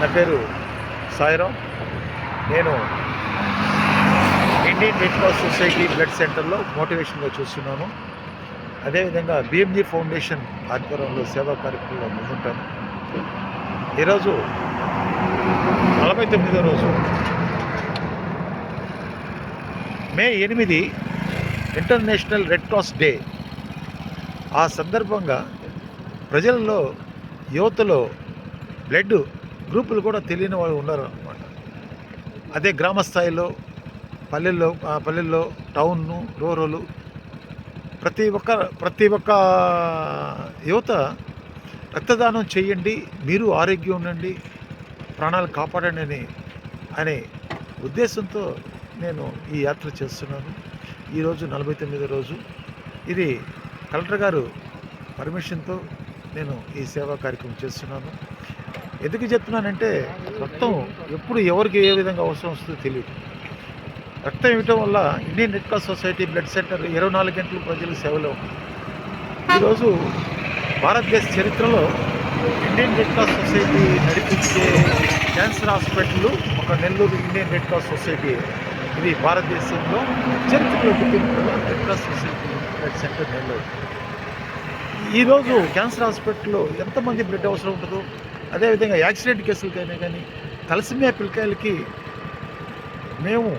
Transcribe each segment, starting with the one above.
నా పేరు సాయిరామ్. నేను Indian red cross society blood సెంటర్లో మోటివేషన్గా చూస్తున్నాను. అదేవిధంగా బిఎంజీ ఫౌండేషన్ ఆధ్వర్యంలో సేవా కార్యక్రమంలో ముందుంటాను. ఈరోజు 49వ రోజు, మే 8 ఇంటర్నేషనల్ రెడ్ క్రాస్ డే. ఆ సందర్భంగా ప్రజల్లో, యువతలో బ్లడ్ గ్రూపులు కూడా తెలియని వాళ్ళు ఉన్నారు అన్నమాట. అదే గ్రామ స్థాయిలో, పల్లెల్లో టౌన్ను, రూరల్ ప్రతి ఒక్క యువత రక్తదానం చేయండి, మీరు ఆరోగ్యం ఉండండి, ప్రాణాలు కాపాడండి అనే ఉద్దేశంతో నేను ఈ యాత్ర చేస్తున్నాను. ఈరోజు 49వ రోజు. ఇది కలెక్టర్ గారు పర్మిషన్తో నేను ఈ సేవా కార్యక్రమం చేస్తున్నాను. ఎందుకు చెప్తున్నానంటే, రక్తం ఎప్పుడు ఎవరికి ఏ విధంగా అవసరం వస్తుందో తెలియదు. రక్తం ఇవ్వటం వల్ల Indian red cross society blood centre 24 గంటలు ప్రజలకు సేవలో ఉంది. ఈరోజు భారతదేశ చరిత్రలో ఇండియన్ రెడ్ క్రాస్ సొసైటీ నడిపించే క్యాన్సర్ హాస్పిటల్ ఒక Nellore Indian red cross society. ఇది భారతదేశంలో చరిత్రలో గుర్తింపున్న red cross society blood centre Nellore. ఈరోజు క్యాన్సర్ హాస్పిటల్లో ఎంతమంది బ్లడ్ అవసరం ఉంటుందో, అదేవిధంగా యాక్సిడెంట్ కేసులకైనా కానీ, తలసిమియా పిల్లకాయలకి మేము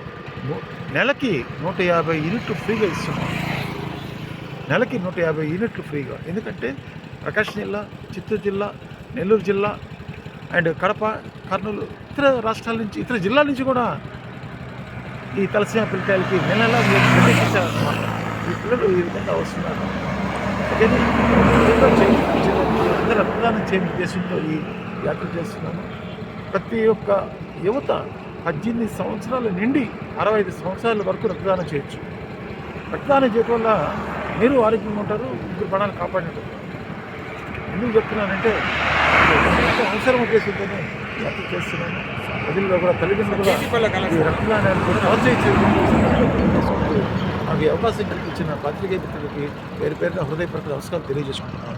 నెలకి 150 యూనిట్లు ఫ్రీగా ఇస్తున్నాం. నెలకి 150 యూనిట్లు ఫ్రీగా. ఎందుకంటే ప్రకాశం జిల్లా, చిత్తూరు జిల్లా, నెల్లూరు జిల్లా అండ్ కడప, కర్నూలు, ఇతర రాష్ట్రాల నుంచి, ఇతర జిల్లాల నుంచి కూడా ఈ తలసిమియా పిల్లకాయలకి నెలలా ఇచ్చారన్నమాట. ఈ పిల్లలు ఈ విధంగా వస్తున్నారు. అందుకని అందరూ రక్తదానం చేయని ఉద్దేశంతో ఈ యాత్ర చేస్తున్నాను. ప్రతి ఒక్క యువత 18 సంవత్సరాల నుండి 65 సంవత్సరాల వరకు రక్తదానం చేయొచ్చు. రక్తదానం చేయడం వల్ల మీరు ఆరోగ్యంగా ఉంటారు, ఇంకొక ప్రాణాలు కాపాడినట్టు. ఎందుకు చెప్తున్నానంటే, అవసరం ఉద్దేశంతోనే యాత్ర చేస్తున్నాను. ప్రజల్లో కూడా, తల్లిదండ్రులు కూడా ఈ రక్తదానాన్ని కూడా ప్రోత్సహించే నాకు ఈ అవకాశం కల్పించిన పాత్రికేయ మిత్రులకి పేరు పేరున హృదయపూర్వక నమస్కారం తెలియజేసుకుంటున్నాను.